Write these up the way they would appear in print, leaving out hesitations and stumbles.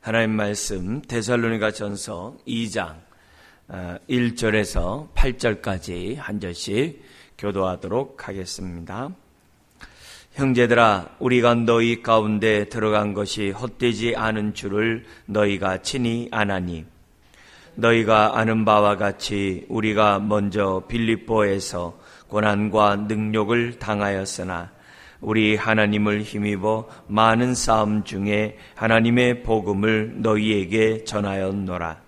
하나님 말씀 데살로니가전서 2장 1절에서 8절까지 한 절씩 교도하도록 하겠습니다. 형제들아, 우리가 너희 가운데 들어간 것이 헛되지 않은 줄을 너희가 친히 아나니, 너희가 아는 바와 같이 우리가 먼저 빌립보에서 고난과 능욕을 당하였으나 우리 하나님을 힘입어 많은 싸움 중에 하나님의 복음을 너희에게 전하였노라.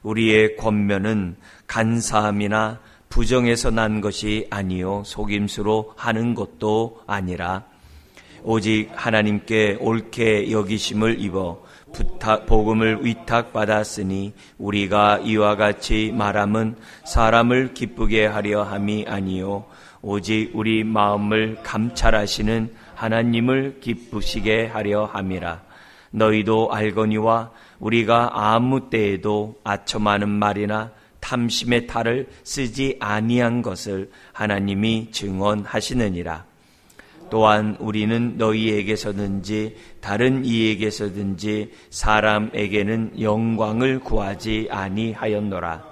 우리의 권면은 간사함이나 부정에서 난 것이 아니요 속임수로 하는 것도 아니라 오직 하나님께 옳게 여기심을 입어 복음을 위탁받았으니 우리가 이와 같이 말함은 사람을 기쁘게 하려 함이 아니요 오직 우리 마음을 감찰하시는 하나님을 기쁘시게 하려 함이라. 너희도 알거니와 우리가 아무 때에도 아첨하는 말이나 탐심의 탈을 쓰지 아니한 것을 하나님이 증언하시느니라. 또한 우리는 너희에게서든지 다른 이에게서든지 사람에게는 영광을 구하지 아니하였노라.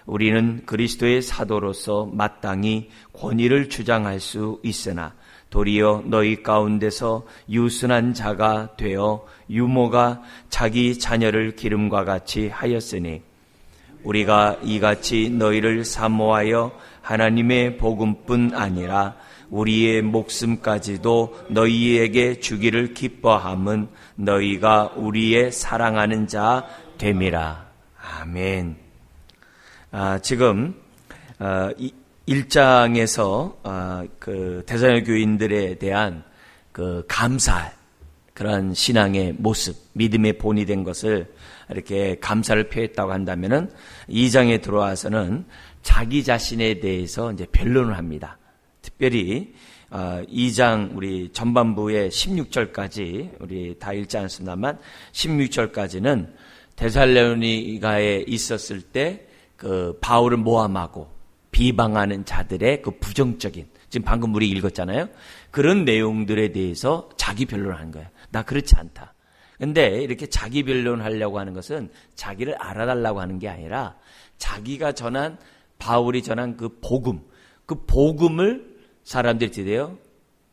우리는 그리스도의 사도로서 마땅히 권위를 주장할 수 있으나 도리어 너희 가운데서 유순한 자가 되어 유모가 자기 자녀를 기름과 같이 하였으니 우리가 이같이 너희를 사모하여 하나님의 복음뿐 아니라 우리의 목숨까지도 너희에게 주기를 기뻐함은 너희가 우리의 사랑하는 자 됨이라. 아멘. 지금 1장에서 그 데살로니가 교인들에 대한 그 감사, 그런 신앙의 모습, 믿음의 본이 된 것을 이렇게 감사를 표했다고 한다면은 2장에 들어와서는 자기 자신에 대해서 이제 변론을 합니다. 특별히 2장 우리 전반부의 16절까지 우리 다 읽지 않습니다만 16절까지는 데살로니가에 있었을 때 그 바울을 모함하고 비방하는 자들의 그 부정적인, 지금 방금 우리 읽었잖아요. 그런 내용들에 대해서 자기 변론을 하는 거예요. 나 그렇지 않다. 근데 이렇게 자기 변론하려고 하는 것은 자기를 알아달라고 하는 게 아니라 자기가 전한, 바울이 전한 그 복음을 사람들이 드려요.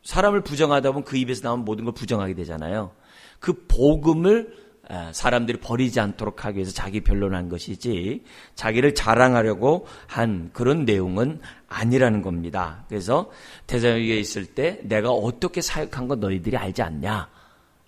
사람을 부정하다 보면 그 입에서 나오는 모든 걸 부정하게 되잖아요. 그 복음을 사람들이 버리지 않도록 하기 위해서 자기 변론한 것이지 자기를 자랑하려고 한 그런 내용은 아니라는 겁니다. 그래서 데살로니가에 있을 때 내가 어떻게 사역한 거 너희들이 알지 않냐?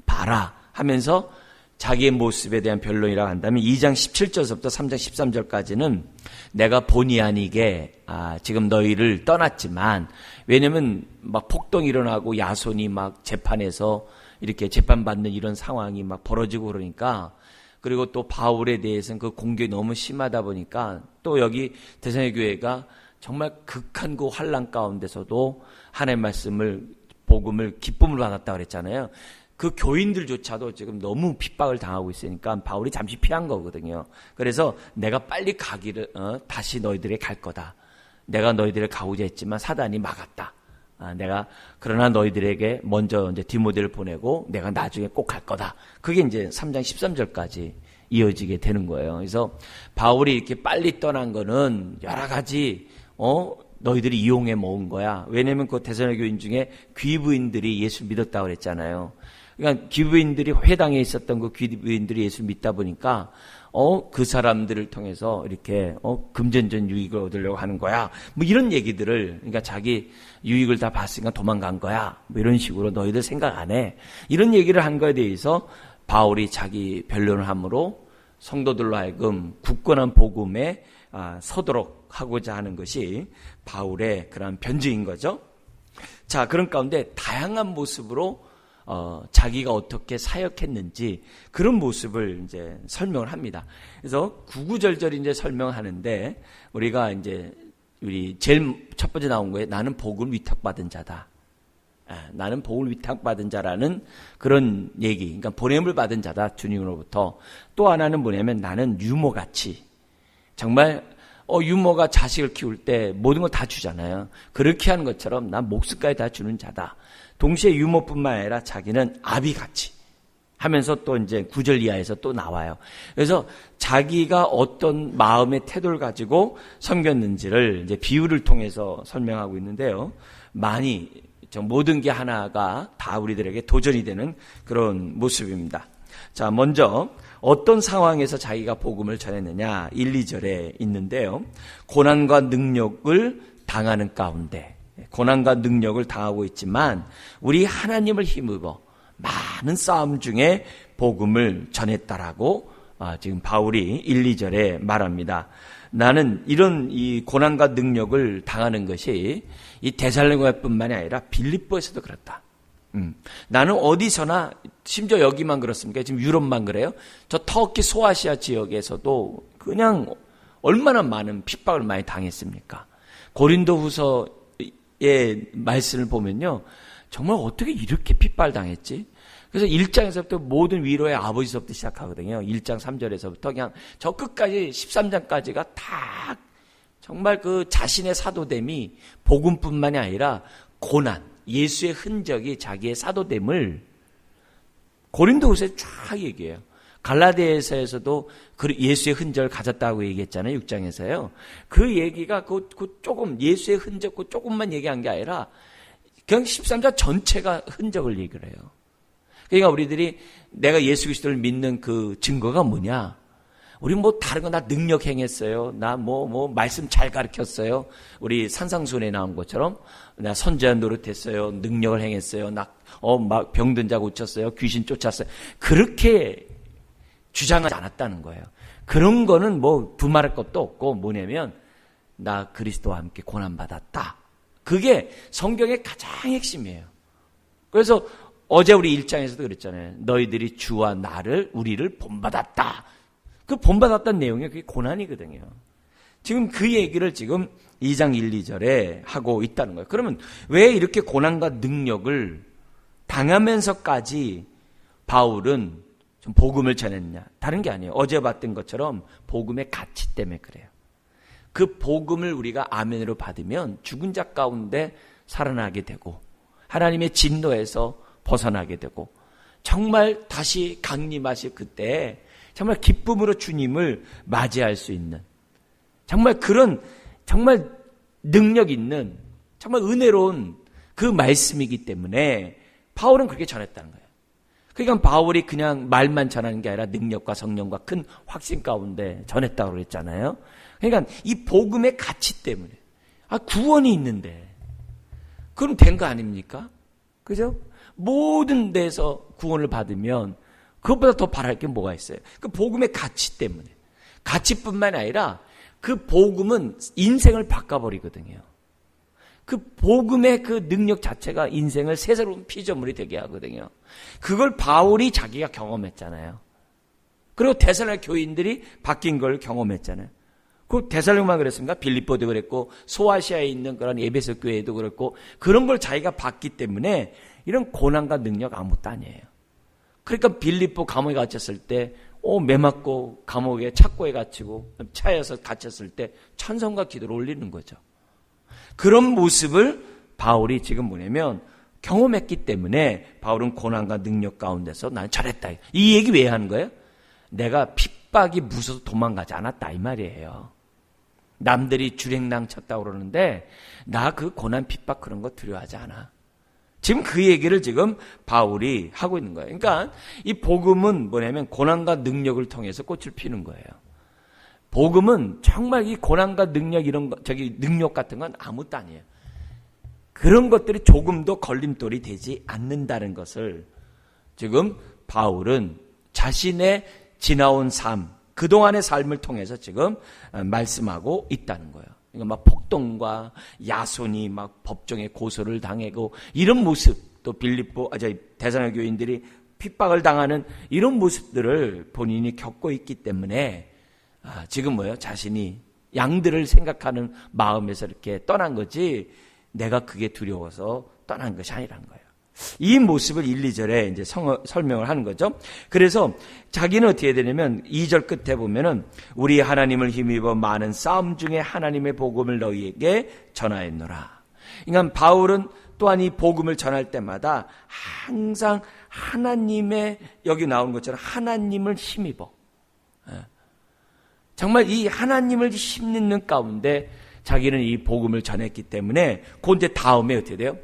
봐라 하면서 자기의 모습에 대한 변론이라고 한다면 2장 17절부터 3장 13절까지는 내가 본의 아니게 지금 너희를 떠났지만, 왜냐면 막 폭동이 일어나고 야손이 막 재판에서 이렇게 재판받는 이런 상황이 막 벌어지고 그러니까, 그리고 또 바울에 대해서는 그 공격이 너무 심하다 보니까 또 여기 데살로니가 교회가 정말 극한 그 환난 가운데서도 하나님의 말씀을, 복음을, 기쁨을 받았다고 그랬잖아요. 그 교인들조차도 지금 너무 핍박을 당하고 있으니까 바울이 잠시 피한 거거든요. 그래서 내가 빨리 가기를, 다시 너희들에게 갈 거다. 내가 너희들을 가고자 했지만 사단이 막았다. 내가 그러나 너희들에게 먼저 이제 디모데를 보내고 내가 나중에 꼭 갈 거다. 그게 이제 3장 13절까지 이어지게 되는 거예요. 그래서 바울이 이렇게 빨리 떠난 거는 여러 가지 너희들이 이용해 먹은 거야. 왜냐면 그 데살로니가 교인 중에 귀부인들이 예수 믿었다고 그랬잖아요. 그러니까 귀부인들이 회당에 있었던 그 귀부인들이 예수 믿다 보니까 그 사람들을 통해서 이렇게 금전적 유익을 얻으려고 하는 거야. 뭐 이런 얘기들을, 그러니까 자기 유익을 다 봤으니까 도망간 거야. 뭐 이런 식으로 너희들 생각 안 해. 이런 얘기를 한 거에 대해서 바울이 자기 변론을 함으로 성도들로 하여금 굳건한 복음에 서도록 하고자 하는 것이 바울의 그런 변증인 거죠. 자, 그런 가운데 다양한 모습으로 자기가 어떻게 사역했는지 그런 모습을 이제 설명을 합니다. 그래서 구구절절 이제 설명을 하는데, 우리가 이제 우리 제일 첫 번째 나온 거에 나는 복을 위탁받은 자다. 나는 복을 위탁받은 자라는 그런 얘기. 그러니까 보냄을 받은 자다, 주님으로부터. 또 하나는 뭐냐면 나는 유모같이, 정말 유모가 자식을 키울 때 모든 걸 다 주잖아요. 그렇게 하는 것처럼 난 목숨까지 다 주는 자다. 동시에 유모뿐만 아니라 자기는 아비같이 하면서 또 이제 9절 이하에서 또 나와요. 그래서 자기가 어떤 마음의 태도를 가지고 섬겼는지를 이제 비유를 통해서 설명하고 있는데요. 많이 모든 게 하나가 다 우리들에게 도전이 되는 그런 모습입니다. 자, 먼저 어떤 상황에서 자기가 복음을 전했느냐 1, 2절에 있는데요. 고난과 능력을 당하는 가운데, 고난과 능력을 당하고 있지만 우리 하나님을 힘입어 많은 싸움 중에 복음을 전했다라고 지금 바울이 1, 2절에 말합니다. 나는 이런 이 고난과 능력을 당하는 것이 이 데살로니가뿐만이 아니라 빌립보에서도 그렇다. 나는 어디서나, 심지어 여기만 그렇습니까? 지금 유럽만 그래요? 저 터키 소아시아 지역에서도 그냥 얼마나 많은 핍박을 많이 당했습니까? 고린도후서의 말씀을 보면요, 정말 어떻게 이렇게 핍박을 당했지? 그래서 1장에서부터 모든 위로의 아버지서부터 시작하거든요. 1장 3절에서부터 그냥 저 끝까지 13장까지가 다 정말 그 자신의 사도됨이 복음뿐만이 아니라 고난, 예수의 흔적이 자기의 사도됨을 고린도후서에 쫙 얘기해요. 갈라디아서에서도 예수의 흔적을 가졌다고 얘기했잖아요. 6장에서요. 그 얘기가 그 조금 예수의 흔적 그 조금만 얘기한 게 아니라 그냥 13장 전체가 흔적을 얘기를 해요. 그러니까 우리들이 내가 예수 그리스도를 믿는 그 증거가 뭐냐? 우리 뭐 다른 거 나 능력 행했어요. 나 뭐 말씀 잘 가르쳤어요. 우리 산상순에 나온 것처럼 나 선지자 노릇했어요. 능력을 행했어요. 나 막 병든 자 고쳤어요. 귀신 쫓았어요. 그렇게 주장하지 않았다는 거예요. 그런 거는 뭐 두말할 것도 없고 뭐냐면 나 그리스도와 함께 고난 받았다. 그게 성경의 가장 핵심이에요. 그래서 어제 우리 1장에서도 그랬잖아요. 너희들이 주와 우리를 본받았다. 그 본받았다는 내용이 그게 고난이거든요. 지금 그 얘기를 지금 2장 1, 2절에 하고 있다는 거예요. 그러면 왜 이렇게 고난과 능력을 당하면서까지 바울은 좀 복음을 전했냐? 다른 게 아니에요. 어제 봤던 것처럼 복음의 가치 때문에 그래요. 그 복음을 우리가 아멘으로 받으면 죽은 자 가운데 살아나게 되고 하나님의 진노에서 벗어나게 되고 정말 다시 강림하실 그때 정말 기쁨으로 주님을 맞이할 수 있는 정말 그런 정말 능력 있는 정말 은혜로운 그 말씀이기 때문에 바울은 그렇게 전했다는 거예요. 그러니까 바울이 그냥 말만 전하는 게 아니라 능력과 성령과 큰 확신 가운데 전했다고 그랬잖아요. 그러니까 이 복음의 가치 때문에 구원이 있는데 그럼 된 거 아닙니까? 그죠? 모든 데서 구원을 받으면 그것보다 더 바랄 게 뭐가 있어요? 그 복음의 가치 때문에. 가치뿐만 아니라 그 복음은 인생을 바꿔버리거든요. 그 복음의 그 능력 자체가 인생을 새로운 피조물이 되게 하거든요. 그걸 바울이 자기가 경험했잖아요. 그리고 데살로니가 교인들이 바뀐 걸 경험했잖아요. 그 데살로니가만 그랬습니까? 빌립보도 그랬고 소아시아에 있는 그런 에베소 교회도 그랬고 그런 걸 자기가 봤기 때문에 이런 고난과 능력 아무것도 아니에요. 그러니까 빌립보 감옥에 갇혔을 때 매 맞고 감옥에 착고에 갇히고 차에서 갇혔을 때 찬송과 기도를 올리는 거죠. 그런 모습을 바울이 지금 뭐냐면 경험했기 때문에 바울은 고난과 능력 가운데서 난 잘했다. 이 얘기 왜 하는 거예요? 내가 핍박이 무서워서 도망가지 않았다 이 말이에요. 남들이 주랭랑 쳤다고 그러는데 나 그 고난 핍박 그런 거 두려워하지 않아. 지금 그 얘기를 지금 바울이 하고 있는 거예요. 그러니까 이 복음은 뭐냐면 고난과 능력을 통해서 꽃을 피는 거예요. 복음은 정말 이 고난과 능력 이런 거, 능력 같은 건 아무것도 아니에요. 그런 것들이 조금도 걸림돌이 되지 않는다는 것을 지금 바울은 자신의 지나온 삶, 그동안의 삶을 통해서 지금 말씀하고 있다는 거예요. 그러니까 막 폭동과 야손이 막 법정에 고소를 당하고 이런 모습, 또 데살로니가 교인들이 핍박을 당하는 이런 모습들을 본인이 겪고 있기 때문에 지금 자신이 양들을 생각하는 마음에서 이렇게 떠난 거지 내가 그게 두려워서 떠난 것이 아니라는 거예요. 이 모습을 1, 2절에 이제 설명을 하는 거죠. 그래서 자기는 어떻게 되냐면 2절 끝에 보면은 우리 하나님을 힘입어 많은 싸움 중에 하나님의 복음을 너희에게 전하였노라. 그러니까 바울은 또한 이 복음을 전할 때마다 항상 하나님의, 여기 나오는 것처럼 하나님을 힘입어. 정말 이 하나님을 힘입는 가운데 자기는 이 복음을 전했기 때문에 그런데 다음에 어떻게 돼요?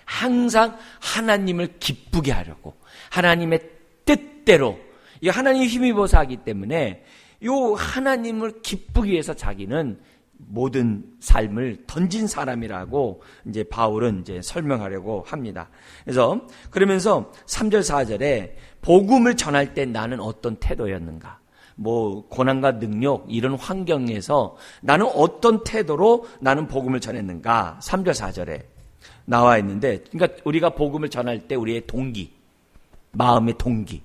항상 하나님을 기쁘게 하려고 하나님의 뜻대로 이 하나님이 힘입어서 하기 때문에 이 하나님을 기쁘기 위해서 자기는 모든 삶을 던진 사람이라고 이제 바울은 이제 설명하려고 합니다. 그래서 그러면서 3절 4절에 복음을 전할 때 나는 어떤 태도였는가? 뭐 고난과 능력 이런 환경에서 나는 어떤 태도로 나는 복음을 전했는가? 3절 4절에 나와 있는데, 그러니까 우리가 복음을 전할 때 우리의 동기, 마음의 동기,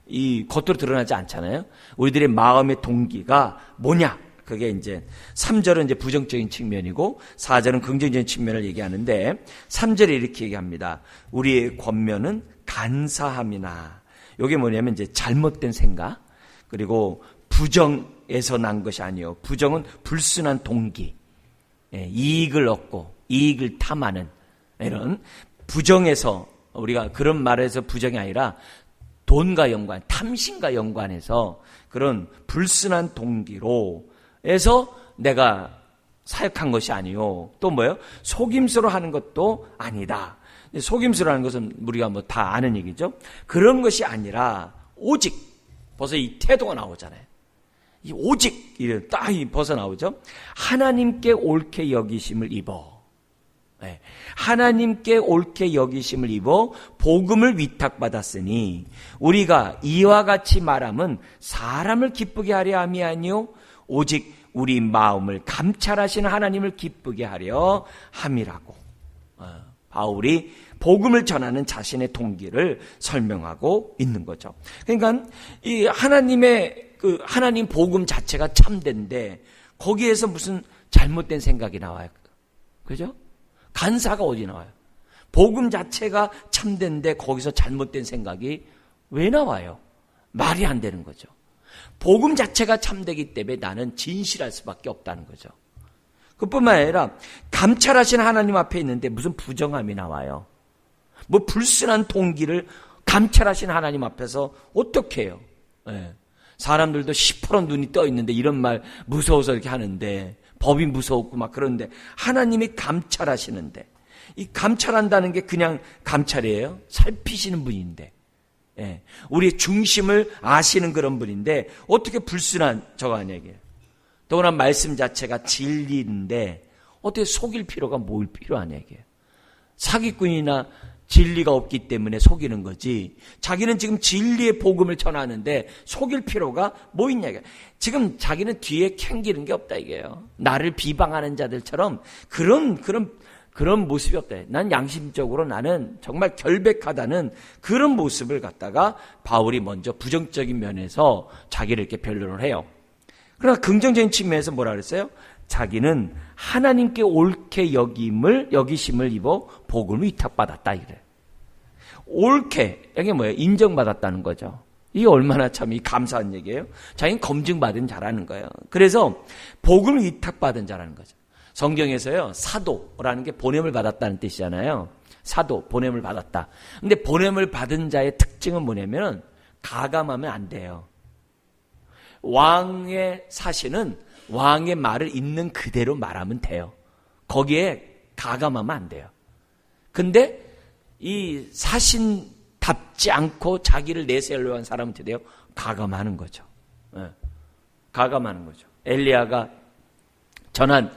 이 겉으로 드러나지 않잖아요. 우리들의 마음의 동기가 뭐냐? 그게 이제 3절은 이제 부정적인 측면이고 4절은 긍정적인 측면을 얘기하는데 3절에 이렇게 얘기합니다. 우리의 권면은 간사함이나, 이게 뭐냐면 이제 잘못된 생각, 그리고 부정에서 난 것이 아니요. 부정은 불순한 동기, 이익을 얻고 이익을 탐하는 이런 부정에서, 우리가 그런 말에서 부정이 아니라 돈과 연관, 탐심과 연관해서 그런 불순한 동기로 해서 내가 사역한 것이 아니요. 또 뭐예요? 속임수로 하는 것도 아니다. 속임수로 하는 것은 우리가 뭐 다 아는 얘기죠. 그런 것이 아니라 오직, 벌써 이 태도가 나오잖아요. 이 오직 이런 딱 벗어 나오죠. 하나님께 옳게 여기심을 입어. 하나님께 옳게 여기심을 입어 복음을 위탁받았으니 우리가 이와 같이 말함은 사람을 기쁘게 하려 함이 아니요 오직 우리 마음을 감찰하시는 하나님을 기쁘게 하려 함이라고. 바울이 복음을 전하는 자신의 동기를 설명하고 있는 거죠. 그러니까 이 하나님의 그 하나님 복음 자체가 참된데 거기에서 무슨 잘못된 생각이 나와요. 그죠? 간사가 어디 나와요? 복음 자체가 참된데 거기서 잘못된 생각이 왜 나와요? 말이 안 되는 거죠. 복음 자체가 참되기 때문에 나는 진실할 수밖에 없다는 거죠. 그뿐만 아니라 감찰하시는 하나님 앞에 있는데 무슨 부정함이 나와요? 뭐 불순한 동기를 감찰하시는 하나님 앞에서 어떻게 해요? 사람들도 시퍼런 눈이 떠 있는데 이런 말 무서워서 이렇게 하는데, 법이 무서웠고 막 그런데 하나님이 감찰하시는데, 이 감찰한다는 게 그냥 감찰이에요. 살피시는 분인데, 우리의 중심을 아시는 그런 분인데 어떻게 불순한 저거 아니에요. 더구나 말씀 자체가 진리인데 어떻게 속일 필요가 뭘 필요하냐 이게. 사기꾼이나 진리가 없기 때문에 속이는 거지. 자기는 지금 진리의 복음을 전하는데 속일 필요가 뭐 있냐 이게. 지금 자기는 뒤에 캥기는 게 없다 이게요. 나를 비방하는 자들처럼 그런 모습이 없다. 난 양심적으로 나는 정말 결백하다는 그런 모습을 갖다가 바울이 먼저 부정적인 면에서 자기를 이렇게 변론을 해요. 그러나 긍정적인 측면에서 뭐라 그랬어요? 자기는 하나님께 옳게 여기심을 입어 복음을 위탁받았다 이래. 옳게, 이게 뭐예요? 인정받았다는 거죠. 이게 얼마나 참 감사한 얘기예요. 자기는 검증받은 자라는 거예요. 그래서 복음을 위탁받은 자라는 거죠. 성경에서요, 사도라는 게 보냄을 받았다는 뜻이잖아요. 사도, 보냄을 받았다. 근데 보냄을 받은 자의 특징은 뭐냐면 가감하면 안 돼요. 왕의 사신은 왕의 말을 있는 그대로 말하면 돼요. 거기에 가감하면 안 돼요. 근데 이 사신답지 않고 자기를 내세우려고 한 사람은 어떻게 돼요? 가감하는 거죠. 가감하는 거죠. 엘리야가 전한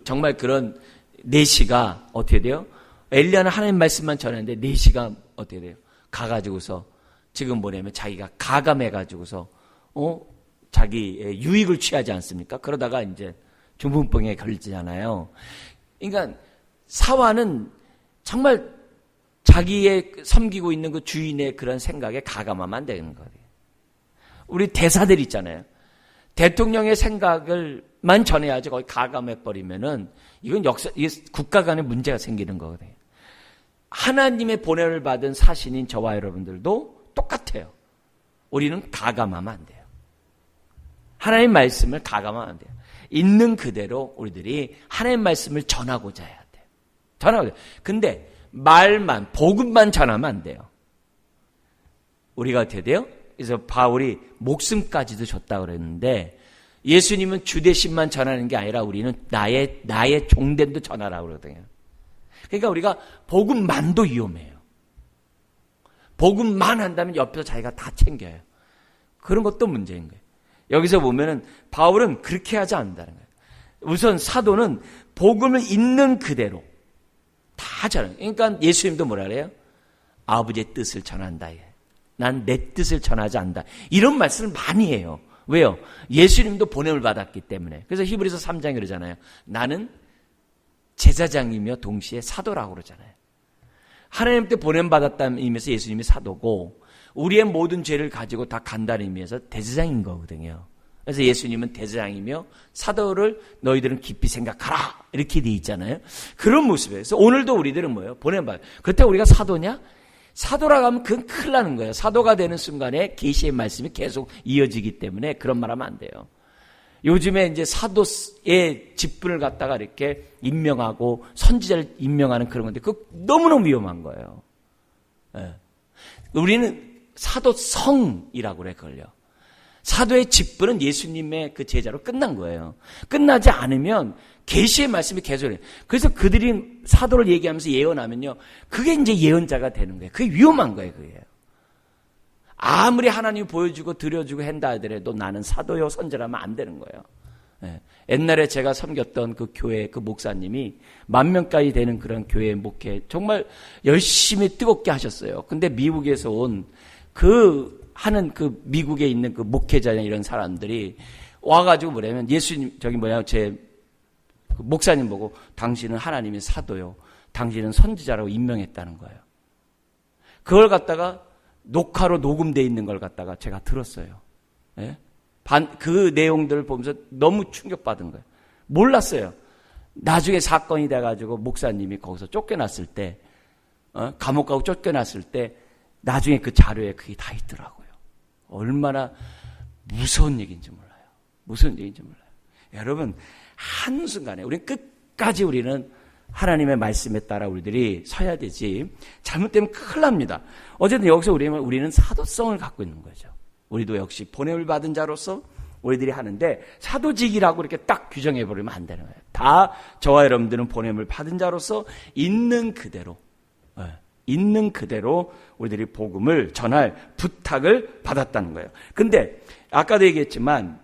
정말 그런 내시가 어떻게 돼요? 엘리야는 하나님 말씀만 전하는데 내시가 어떻게 돼요? 가가지고서 지금 뭐냐면 자기가 가감해가지고서 자기의 유익을 취하지 않습니까? 그러다가 이제 중풍병에 걸리잖아요. 그러니까 사화는 정말 자기의 섬기고 있는 그 주인의 그런 생각에 가감하면 안 되는 거예요. 우리 대사들 있잖아요. 대통령의 생각을만 전해야지 거기 가감해버리면은 이건 이게 국가 간에 문제가 생기는 거거든요. 하나님의 보냄을 받은 사신인 저와 여러분들도 똑같아요. 우리는 가감하면 안 돼요. 하나님 말씀을 가감하면 안 돼요. 있는 그대로 우리들이 하나님 말씀을 전하고자 해야 돼요. 전하고자. 근데 말만, 복음만 전하면 안 돼요. 우리가 어떻게 돼요? 그래서 바울이 목숨까지도 줬다 그랬는데 예수님은 주대심만 전하는 게 아니라 우리는 나의 종됨도 전하라고 그러거든요. 그러니까 우리가 복음만도 위험해요. 복음만 한다면 옆에서 자기가 다 챙겨요. 그런 것도 문제인 거예요. 여기서 보면은 바울은 그렇게 하지 않는다는 거예요. 우선 사도는 복음을 있는 그대로 다 전해요. 그러니까 예수님도 뭐라 그래요? 아버지의 뜻을 전한다. 난 내 뜻을 전하지 않는다. 이런 말씀을 많이 해요. 왜요? 예수님도 보냄을 받았기 때문에. 그래서 히브리서 3장에 그러잖아요. 나는 제사장이며 동시에 사도라고 그러잖아요. 하나님 때 보냄 받았다는 의미에서 예수님이 사도고 우리의 모든 죄를 가지고 다 간다는 의미에서 대제사장인 거거든요. 그래서 예수님은 대제사장이며 사도를 너희들은 깊이 생각하라 이렇게 돼 있잖아요. 그런 모습이에요. 오늘도 우리들은 뭐예요? 보냄 받아요. 그렇다고 우리가 사도냐? 사도라고 하면 그건 큰일 나는 거예요. 사도가 되는 순간에 계시의 말씀이 계속 이어지기 때문에 그런 말 하면 안 돼요. 요즘에 이제 사도의 직분을 갖다가 이렇게 임명하고 선지자를 임명하는 그런 건데 그거 너무너무 위험한 거예요. 네. 우리는 사도성이라고 그래 걸려. 사도의 직분은 예수님의 그 제자로 끝난 거예요. 끝나지 않으면 계시의 말씀이 계속해요. 그래서 그들이 사도를 얘기하면서 예언하면요. 그게 이제 예언자가 되는 거예요. 그게 위험한 거예요. 그게. 아무리 하나님이 보여주고 드려주고 한다 하더라도 나는 사도요 선지라면 안 되는 거예요. 예. 옛날에 제가 섬겼던 그 교회 그 목사님이 10,000명까지 되는 그런 교회 목회 정말 열심히 뜨겁게 하셨어요. 근데 미국에서 온 하는 그 미국에 있는 그 목회자나 이런 사람들이 와가지고 뭐냐면 예수님 제 목사님 보고 당신은 하나님의 사도요. 당신은 선지자라고 임명했다는 거예요. 그걸 갖다가 녹화로 녹음되어 있는 걸 갖다가 제가 들었어요. 예? 그 내용들을 보면서 너무 충격받은 거예요. 몰랐어요. 나중에 사건이 돼가지고 목사님이 거기서 쫓겨났을 때, 감옥 가고 쫓겨났을 때 나중에 그 자료에 그게 다 있더라고요. 얼마나 무서운 얘기인지 몰라요. 무서운 얘기인지 몰라요. 여러분, 한순간에 우리는 끝까지 우리는 하나님의 말씀에 따라 우리들이 서야 되지 잘못되면 큰일 납니다. 어쨌든 여기서 우리는 사도성을 갖고 있는 거죠. 우리도 역시 보냄을 받은 자로서 우리들이 하는데 사도직이라고 이렇게 딱 규정해버리면 안 되는 거예요. 다 저와 여러분들은 보냄을 받은 자로서 있는 그대로 우리들이 복음을 전할 부탁을 받았다는 거예요. 근데 아까도 얘기했지만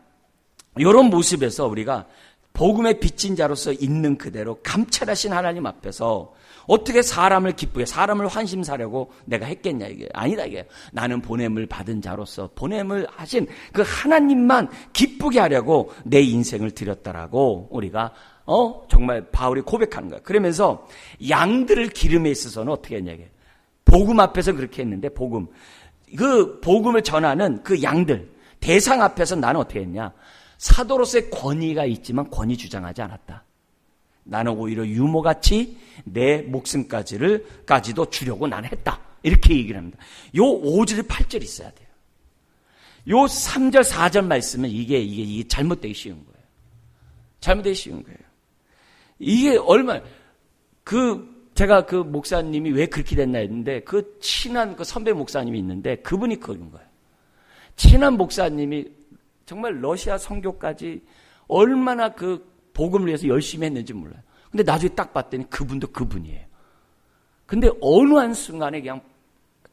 이런 모습에서 우리가 복음의 빚진 자로서 있는 그대로 감찰하신 하나님 앞에서 어떻게 사람을 기쁘게 사람을 환심사려고 내가 했겠냐 이게 아니다 이게 나는 보냄을 받은 자로서 보냄을 하신 그 하나님만 기쁘게 하려고 내 인생을 드렸다라고 우리가 정말 바울이 고백하는 거야. 그러면서 양들을 기름에 있어서는 어떻게 했냐 이게 복음 앞에서 그렇게 했는데 그 복음을 전하는 그 양들 대상 앞에서 나는 어떻게 했냐 사도로서의 권위가 있지만 권위 주장하지 않았다. 나는 오히려 유모같이 내 목숨까지도 주려고 나는 했다. 이렇게 얘기를 합니다. 요 5절 8절 있어야 돼요. 요 3절 4절 말씀은 이게 잘못되기 쉬운 거예요. 잘못되기 쉬운 거예요. 이게 제가 그 목사님이 왜 그렇게 됐나 했는데 그 친한 그 선배 목사님이 있는데 그분이 그런 거예요. 친한 목사님이 정말 러시아 선교까지 얼마나 그 복음을 위해서 열심히 했는지 몰라요. 근데 나중에 딱 봤더니 그분도 그분이에요. 근데 어느 한순간에 그냥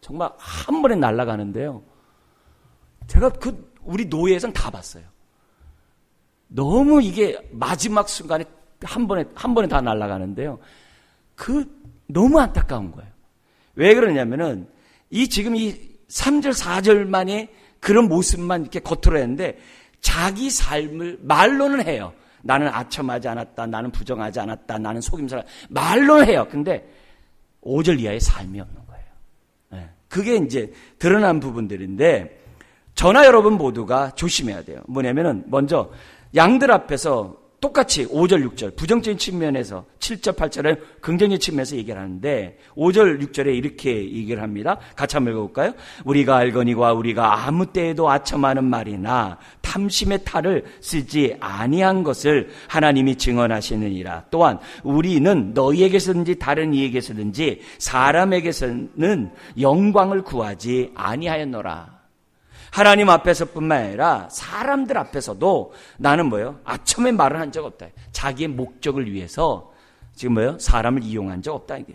정말 한 번에 날아가는데요. 제가 우리 노예에선 다 봤어요. 너무 이게 마지막 순간에 한 번에 다 날아가는데요. 너무 안타까운 거예요. 왜 그러냐면은 지금 이 3절 4절만의 그런 모습만 이렇게 겉으로 했는데 자기 삶을 말로는 해요. 나는 아첨하지 않았다. 나는 부정하지 않았다. 나는 속임살 말로는 해요. 근데 5절 이하의 삶이 없는 거예요. 네. 그게 이제 드러난 부분들인데 저나 여러분 모두가 조심해야 돼요. 뭐냐면은 먼저 양들 앞에서 똑같이 5절 6절 부정적인 측면에서 7절 8절은 긍정적인 측면에서 얘기를 하는데 5절 6절에 이렇게 얘기를 합니다. 같이 한번 읽어볼까요? 우리가 알거니와 우리가 아무 때에도 아첨하는 말이나 탐심의 탈을 쓰지 아니한 것을 하나님이 증언하시느니라. 또한 우리는 너희에게서든지 다른 이에게서든지 사람에게서는 영광을 구하지 아니하였노라. 하나님 앞에서뿐만 아니라 사람들 앞에서도 나는 뭐예요? 아첨에 말을 한 적 없다. 자기의 목적을 위해서 지금 뭐예요? 사람을 이용한 적 없다 이게.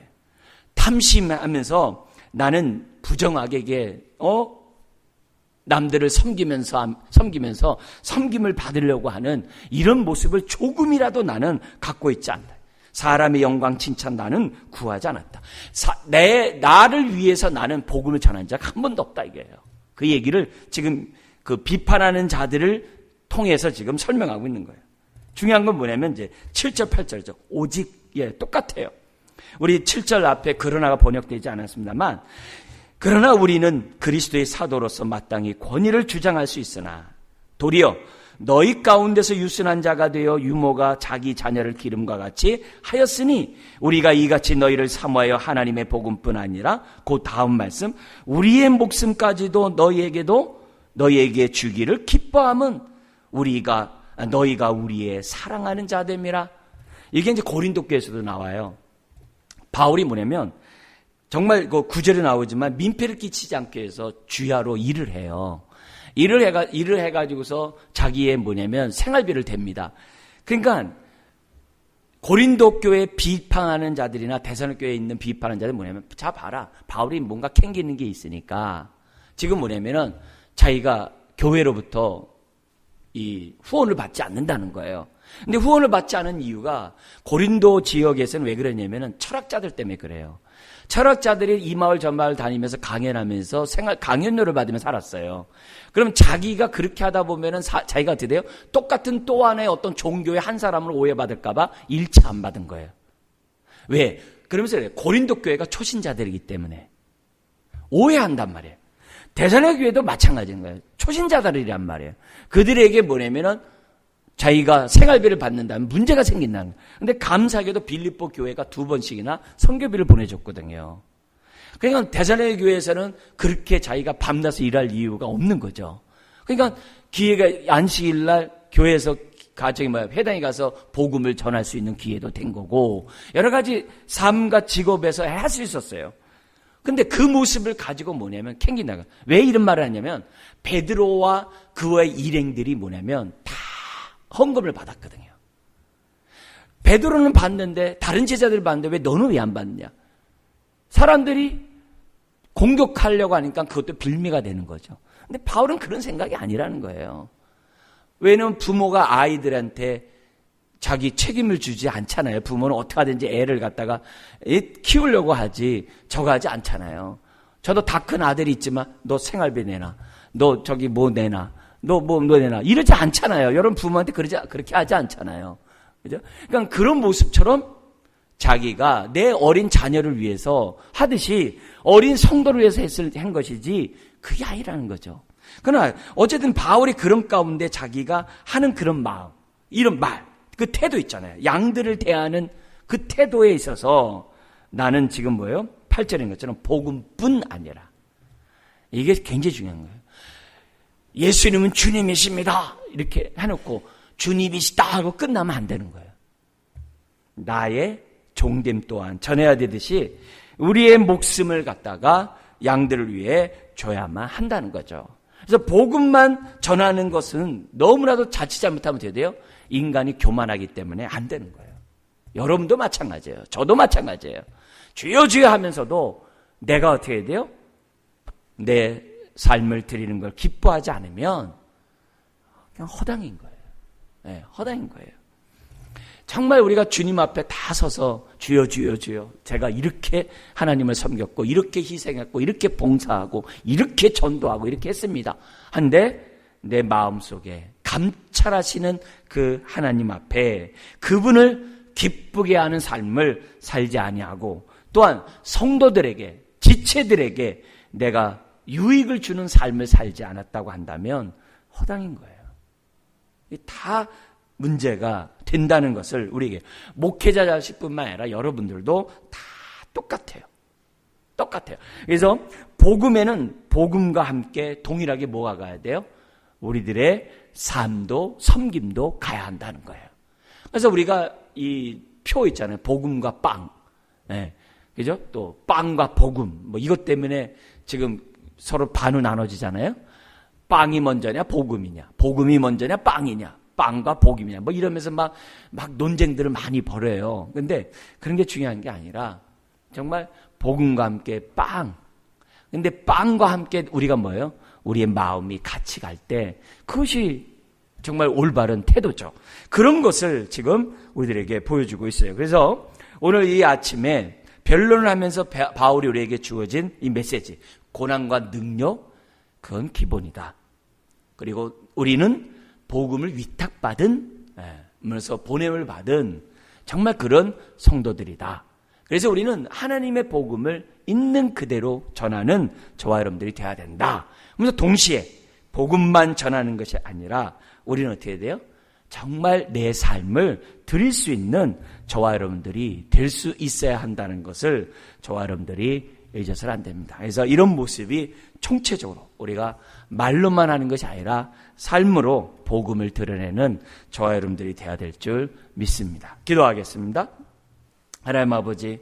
탐심하면서 나는 부정하게 남들을 섬기면서 섬김을 받으려고 하는 이런 모습을 조금이라도 나는 갖고 있지 않다. 사람의 영광 칭찬 나는 구하지 않았다. 나를 위해서 나는 복음을 전한 자가 한 번도 없다 이게요. 그 얘기를 지금 그 비판하는 자들을 통해서 지금 설명하고 있는 거예요. 중요한 건 뭐냐면 이제 7절 8절이죠. 오직 똑같아요. 우리 7절 앞에 그러나가 번역되지 않았습니다만, 그러나 우리는 그리스도의 사도로서 마땅히 권위를 주장할 수 있으나 도리어 너희 가운데서 유순한 자가 되어 유모가 자기 자녀를 기름과 같이 하였으니 우리가 이같이 너희를 사모하여 하나님의 복음뿐 아니라 그 다음 말씀 우리의 목숨까지도 너희에게 주기를 기뻐함은 너희가 우리의 사랑하는 자됨이라. 이게 이제 고린도 교회에서도 나와요. 바울이 뭐냐면 정말 그 구절에 나오지만 민폐를 끼치지 않게 해서 주야로 일을 해요. 일을 해가지고서 자기의 뭐냐면 생활비를 댑니다. 그러니까 고린도 교회 비판하는 자들이나 데살로니가 교회에 있는 비판하는 자들 뭐냐면, 자 봐라, 바울이 뭔가 캥기는 게 있으니까 지금 뭐냐면은 자기가 교회로부터 이 후원을 받지 않는다는 거예요. 근데 후원을 받지 않은 이유가 고린도 지역에서는 왜 그러냐면은 철학자들 때문에 그래요. 철학자들이 이 마을 저 마을 다니면서 강연하면서 강연료를 받으며 살았어요. 그럼 자기가 그렇게 하다 보면은 자기가 어떻게 돼요? 똑같은 또 하나의 어떤 종교의 한 사람을 오해받을까봐 일치 안 받은 거예요. 왜? 그러면서 그래요. 고린도 교회가 초신자들이기 때문에 오해한단 말이에요. 데살로니가 교회도 마찬가지인 거예요. 초신자들이란 말이에요. 그들에게 뭐냐면은 자기가 생활비를 받는다면 문제가 생긴다는 거예요. 근데 감사하게도 빌립보 교회가 2번씩이나 선교비를 보내줬거든요. 그러니까 데살로니가 교회에서는 그렇게 자기가 밤낮에 일할 이유가 없는 거죠. 그러니까 기회가 안식일 날 교회에서 회당에 가서 복음을 전할 수 있는 기회도 된 거고 여러 가지 삶과 직업에서 할 수 있었어요. 근데 그 모습을 가지고 뭐냐면 캥긴다는 거예요. 왜 이런 말을 하냐면 베드로와 그의 일행들이 뭐냐면 다 헌금을 받았거든요. 베드로는 받는데 다른 제자들 받는데 왜 너는 왜 안 받느냐? 사람들이 공격하려고 하니까 그것도 빌미가 되는 거죠. 근데 바울은 그런 생각이 아니라는 거예요. 왜냐하면 부모가 아이들한테 자기 책임을 주지 않잖아요. 부모는 어떻게 하든지 애를 갖다가 키우려고 하지 저거 하지 않잖아요. 저도 다 큰 아들이 있지만 너 생활비 내놔. 너 저기 뭐 내놔. 너 내놔. 이러지 않잖아요. 여러분 부모한테 그렇게 하지 않잖아요. 그죠? 그러니까 그런 모습처럼 자기가 내 어린 자녀를 위해서 하듯이 어린 성도를 위해서 한 것이지 그게 아니라는 거죠. 그러나 어쨌든 바울이 그런 가운데 자기가 하는 그런 마음, 이런 말, 그 태도 있잖아요. 양들을 대하는 그 태도에 있어서 나는 지금 뭐예요? 8절인 것처럼 복음뿐 아니라 이게 굉장히 중요한 거예요. 예수님은 주님이십니다. 이렇게 해놓고 주님이시다 하고 끝나면 안 되는 거예요. 나의 종됨 또한 전해야 되듯이 우리의 목숨을 갖다가 양들을 위해 줘야만 한다는 거죠. 그래서 복음만 전하는 것은 너무나도 자칫 잘못하면 돼요. 인간이 교만하기 때문에 안 되는 거예요. 여러분도 마찬가지예요. 저도 마찬가지예요. 주여 주여 하면서도 내가 어떻게 해야 돼요? 내 삶을 드리는 걸 기뻐하지 않으면 그냥 허당인 거예요. 네, 허당인 거예요. 정말 우리가 주님 앞에 다 서서 주여 주여 주여 제가 이렇게 하나님을 섬겼고 이렇게 희생했고 이렇게 봉사하고 이렇게 전도하고 이렇게 했습니다. 한데 내 마음속에 감찰하시는 그 하나님 앞에 그분을 기쁘게 하는 삶을 살지 아니하고 또한 성도들에게 지체들에게 내가 유익을 주는 삶을 살지 않았다고 한다면 허당인 거예요. 다 문제가 된다는 것을 우리에게 목회자 자식뿐만 아니라 여러분들도 다 똑같아요. 똑같아요. 그래서 복음에는 복음과 함께 동일하게 뭐가 가야 돼요? 우리들의 삶도 섬김도 가야 한다는 거예요. 그래서 우리가 이 표 있잖아요. 복음과 빵. 네. 그죠? 또 빵과 복음. 뭐 이것 때문에 지금 서로 반으로 나눠지잖아요. 빵이 먼저냐 복음이냐. 복음이 먼저냐 빵이냐. 빵과 복음이냐. 뭐 이러면서 막 논쟁들을 많이 벌여요. 근데 그런 게 중요한 게 아니라 정말 복음과 함께 빵. 근데 빵과 함께 우리가 뭐예요? 우리의 마음이 같이 갈 때 그것이 정말 올바른 태도죠. 그런 것을 지금 우리들에게 보여주고 있어요. 그래서 오늘 이 아침에 변론을 하면서 바울이 우리에게 주어진 이 메시지, 고난과 능력, 그건 기본이다. 그리고 우리는 복음을 위탁받은, 그래서 보냄을 받은 정말 그런 성도들이다. 그래서 우리는 하나님의 복음을 있는 그대로 전하는 저와 여러분들이 되어야 된다. 그래서 동시에 복음만 전하는 것이 아니라 우리는 어떻게 돼요? 정말 내 삶을 드릴 수 있는 저와 여러분들이 될 수 있어야 한다는 것을 저와 여러분들이 잊어서는 안 됩니다. 그래서 이런 모습이 총체적으로 우리가 말로만 하는 것이 아니라 삶으로 복음을 드러내는 저와 여러분들이 되어야 될 줄 믿습니다. 기도하겠습니다. 하나님 아버지,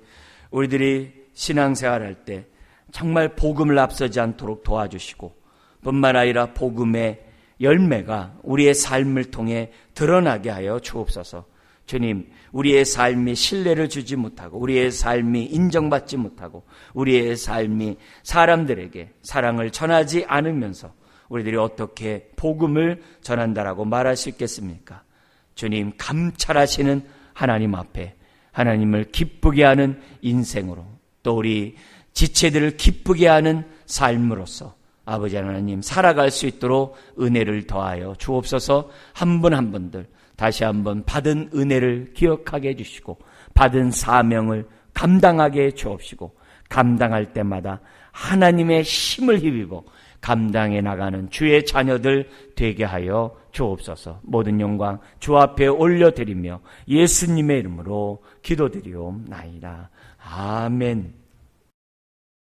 우리들이 신앙생활할 때 정말 복음을 앞서지 않도록 도와주시고 뿐만 아니라 복음의 열매가 우리의 삶을 통해 드러나게 하여 주옵소서. 주님, 우리의 삶이 신뢰를 주지 못하고 우리의 삶이 인정받지 못하고 우리의 삶이 사람들에게 사랑을 전하지 않으면서 우리들이 어떻게 복음을 전한다라고 말할 수 있겠습니까? 주님, 감찰하시는 하나님 앞에 하나님을 기쁘게 하는 인생으로 또 우리 지체들을 기쁘게 하는 삶으로서 아버지 하나님 살아갈 수 있도록 은혜를 더하여 주옵소서. 한 분 한 분들 다시 한번 받은 은혜를 기억하게 해주시고 받은 사명을 감당하게 해 주옵시고 감당할 때마다 하나님의 힘을 힘입어 감당해 나가는 주의 자녀들 되게 하여 주옵소서. 모든 영광 주 앞에 올려드리며 예수님의 이름으로 기도드리옵나이다. 아멘.